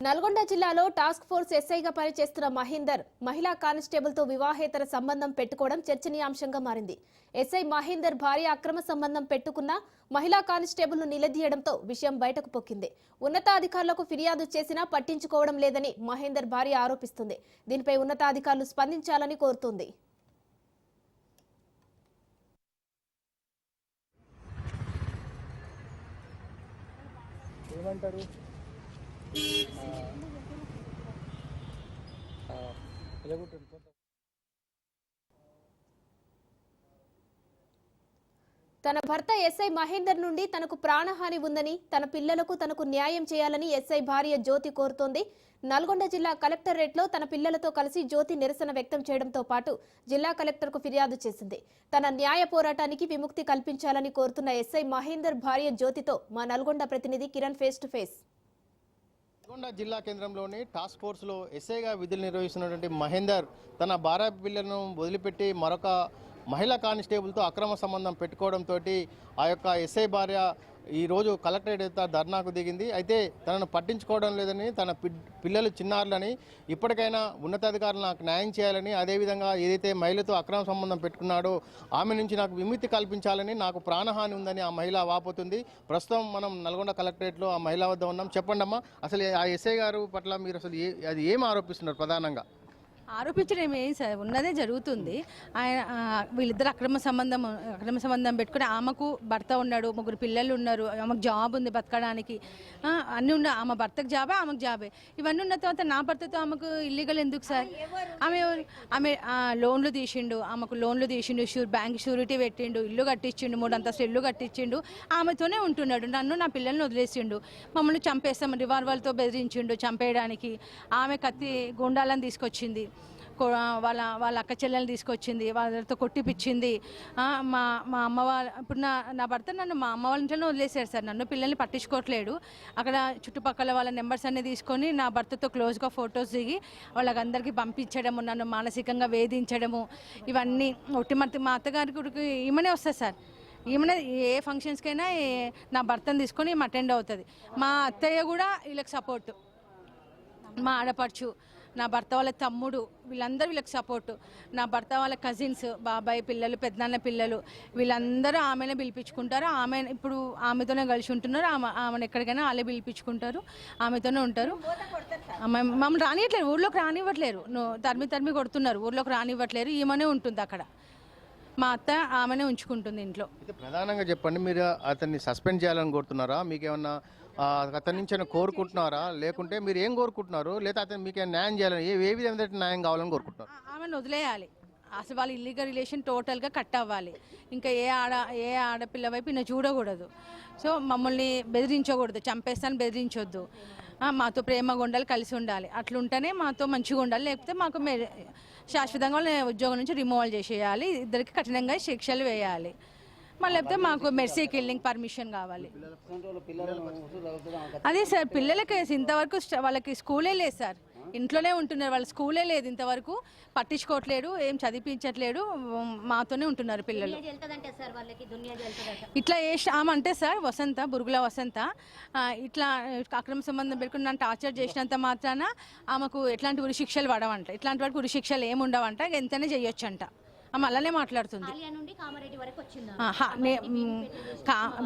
నల్గొండ జిల్లాలో task force ఎస్ఐగా పనిచేస్తున్న మహేందర్ మహిళా కానిస్టేబుల్తో వివాహేతర సంబంధం పెట్టుకోవడం చర్చనీయాంశంగా మారింది. ఎస్ఐ మహేందర్ భార్య అక్రమ సంబంధం పెట్టుకున్న మహిళా కానిస్టేబుల్ను నిలదీయడంతో విషయం బయటకు పొక్కింది. ఉన్నతాధికారులకు ఫిర్యాదు చేసినా పట్టించుకోవడం లేదని మహేందర్ భార్య ఆరోపిస్తుంది. దీనిపై ఉన్నతాధికారులు స్పందించాలని కోరుతోంది. తన భర్త ఎస్ఐ మహేందర్ నుండి తనకు ప్రాణహాని ఉందని, తన పిల్లలకు తనకు న్యాయం చేయాలని ఎస్ఐ భార్య జ్యోతి కోరుతోంది. నల్గొండ జిల్లా కలెక్టరేట్లో తన పిల్లలతో కలిసి జ్యోతి నిరసన వ్యక్తం చేయడంతో పాటు జిల్లా కలెక్టర్కు ఫిర్యాదు చేసింది. తన న్యాయ పోరాటానికి విముక్తి కల్పించాలని కోరుతున్న ఎస్ఐ మహేందర్ భార్య జ్యోతితో మా నల్గొండ ప్రతినిధి Kiran face to face. Nalgonda జిల్లా కేంద్రంలోని టాస్క్ ఫోర్స్లో ఎస్ఐగా విధులు నిర్వహిస్తున్నటువంటి మహేందర్ తన భార్య పిల్లలను వదిలిపెట్టి మరొక మహిళా కానిస్టేబుల్తో అక్రమ సంబంధం పెట్టుకోవడంతో ఆ యొక్క ఎస్ఐ భార్య ఈరోజు కలెక్టరేట్ అయితే ధర్నాకు దిగింది. అయితే తనను పట్టించుకోవడం లేదని, తన పిల్లలు చిన్నారులని, ఇప్పటికైనా ఉన్నతాధికారులు నాకు న్యాయం చేయాలని, అదేవిధంగా ఏదైతే మహిళతో అక్రమ సంబంధం పెట్టుకున్నాడో ఆమె నుంచి నాకు విముక్తి కల్పించాలని, నాకు ప్రాణహాని ఉందని ఆ మహిళ వాపోతుంది. ప్రస్తుతం మనం నల్గొండ కలెక్టరేట్లో ఆ మహిళ వద్ద ఉన్నాం. చెప్పండి అమ్మా, అసలు ఆ ఎస్ఐ గారు పట్ల మీరు అసలు అది ఏం ఆరోపిస్తున్నారు? ప్రధానంగా ఆరోపించడం ఏం సార్, ఉన్నదే జరుగుతుంది. ఆయన వీళ్ళిద్దరు అక్రమ సంబంధం పెట్టుకుని ఆమెకు భర్త ఉన్నాడు, 3 పిల్లలు ఉన్నారు, ఆమెకు జాబ్ ఉంది బతకడానికి, అన్నీ ఉన్న ఆమె భర్తకు జాబే ఆమెకు జాబే. ఇవన్నీ ఉన్న తర్వాత నా భర్తతో ఆమెకు ఇల్లీగల్ ఎందుకు సార్? ఆమె లోన్లు తీసిండు, ఆమెకు లోన్లు తీసిండు, బ్యాంక్ షూరిటీ పెట్టిండు, ఇల్లు కట్టించిండు, 3 అంతస్తులు ఇల్లు కట్టించిండు, ఆమెతోనే ఉంటున్నాడు. నన్ను నా పిల్లల్ని వదిలేసిండు, మమ్మల్ని చంపేస్తాం రివాల్వర్తో బెదిరించిండు చంపేయడానికి. ఆమె కత్తి గుండాలను తీసుకొచ్చింది, వాళ్ళ అక్క చెల్లెల్ని తీసుకొచ్చింది, వాళ్ళతో కొట్టిపిచ్చింది. మా అమ్మ వాళ్ళ ఇప్పుడు నా భర్త నన్ను మా అమ్మ వాళ్ళ ఇంట్లోనే వదిలేశారు సార్. నన్ను పిల్లల్ని పట్టించుకోవట్లేడు. అక్కడ చుట్టుపక్కల వాళ్ళ నెంబర్స్ అన్నీ తీసుకొని నా భర్తతో క్లోజ్గా ఫొటోస్ దిగి వాళ్ళకందరికీ పంపించడము, నన్ను మానసికంగా వేధించడము, ఇవన్నీ మా అత్తగారి గుడికి ఈమెనే వస్తుంది సార్. ఈమెనే ఏ ఫంక్షన్స్కైనా నా భర్తను తీసుకొని ఈమె అటెండ్ అవుతుంది. మా అత్తయ్య కూడా వీళ్ళకి సపోర్టు, మా ఆడపడుచు, నా భర్త వాళ్ళ తమ్ముడు, వీళ్ళందరూ వీళ్ళకి సపోర్టు. నా భర్త వాళ్ళ కజిన్స్, బాబాయ్ పిల్లలు, పెద్దనాన్న పిల్లలు, వీళ్ళందరూ ఆమెనే పిలిపించుకుంటారు. ఇప్పుడు ఆమెతోనే కలిసి ఉంటున్నారు. ఆమెను ఎక్కడికైనా వాళ్ళే పిలిపించుకుంటారు, ఆమెతోనే ఉంటారు. మమ్మల్ని రానివ్వట్లేరు, ఊళ్ళోకి రానివ్వట్లేరు, తరిమి కొడుతున్నారు, ఊళ్ళోకి రానివ్వట్లేరు. ఈమెనే ఉంటుంది అక్కడ, మా అత్త ఆమెనే ఉంచుకుంటుంది ఇంట్లో. ప్రధానంగా చెప్పండి, మీరు అతన్ని సస్పెండ్ చేయాలని కోరుతున్నారా? మీకేమన్నా అతని నుంచి కోరుకుంటున్నారా? లేకుంటే మీరు ఏం కోరుకుంటున్నారు? లేదా అతను మీకు న్యాయం చేయాలని ఏ విధంగా న్యాయం కావాలని కోరుకుంటున్నారు? ఆమెను వదిలేయాలి. అసలు వాళ్ళ ఇల్లీగల్ రిలేషన్ టోటల్గా కట్ అవ్వాలి. ఇంకా ఏ ఆడపిల్ల వైపు ఈయన చూడకూడదు. సో మమ్మల్ని బెదిరించకూడదు, చంపేస్తాను బెదిరించొద్దు. మాతో ప్రేమగా ఉండాలి, కలిసి ఉండాలి. అట్లుంటేనే మాతో మంచిగా ఉండాలి. లేకపోతే మాకు శాశ్వతంగా ఉద్యోగం నుంచి రిమూవల్ చేసేయాలి. ఇద్దరికి కఠినంగా శిక్షలు వేయాలి. మళ్ళీ లేకపోతే మాకు మెర్సీ కిల్లింగ్ పర్మిషన్ కావాలి. అదే సార్, పిల్లలకి ఇంతవరకు వాళ్ళకి స్కూలే లేదు సార్, ఇంట్లోనే ఉంటున్నారు. వాళ్ళ స్కూలే లేదు, ఇంతవరకు పట్టించుకోవట్లేడు, ఏం చదివించట్లేడు, మాతోనే ఉంటున్నారు పిల్లలు. ఇట్లా ఆమె అంటే సార్ బురుగుల వసంత ఇట్లా అక్రమ సంబంధం పెట్టుకుని నన్ను టార్చర్ చేసినంత మాత్రాన ఆమెకు ఎట్లాంటి ఉరి శిక్షలు పడవంట. ఇట్లాంటి వాడికి ఉరి శిక్షలు ఏముండవంట, ఎంతనే చేయొచ్చంట. ఆమె అలానే మాట్లాడుతుంది.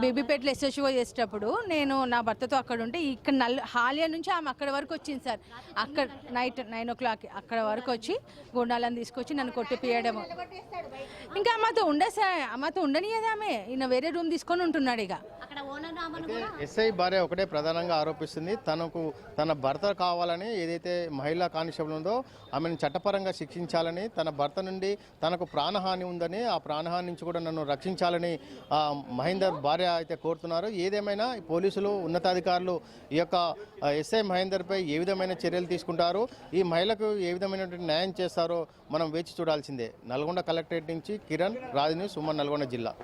బేబీపేటలో ఎస్హెచ్ఓ చేసేటప్పుడు నేను నా భర్తతో అక్కడ ఉంటే ఇక్కడ హాలియా నుంచి ఆమె అక్కడ వరకు వచ్చింది సార్. అక్కడ నైట్ 9 o'clock అక్కడ వరకు వచ్చి గుండాలను తీసుకొచ్చి నన్ను కొట్టిపియడము. ఇంకా అమ్మతో ఉండే సార్, అమ్మతో ఉండనియదు ఆమె. ఈయన వేరే రూమ్ తీసుకొని ఉంటున్నాడు. ఇక ఎస్ఐ భార్య ఒకటే ప్రధానంగా ఆరోపిస్తుంది, తన భర్త కావాలని ఏదైతే మహిళా కానిస్టేబుల్ ఉందో ఆమెను చట్టపరంగా శిక్షించాలని, తన భర్త నుండి తనకు ప్రాణహాని ఉందని, ఆ ప్రాణహాని నుంచి కూడా నన్ను రక్షించాలని మహేందర్ భార్య అయితే కోరుతున్నారు. ఏదేమైనా పోలీసులు, ఉన్నతాధికారులు ఈ యొక్క ఎస్ఐ మహేందర్పై ఏ విధమైన చర్యలు తీసుకుంటారో, ఈ మహిళకు ఏ విధమైనటువంటి న్యాయం చేస్తారో మనం వేచి చూడాల్సిందే. నల్గొండ కలెక్టరేట్ నుంచి కిరణ్, రాజ్ న్యూస్, సుమన్, నల్గొండ జిల్లా.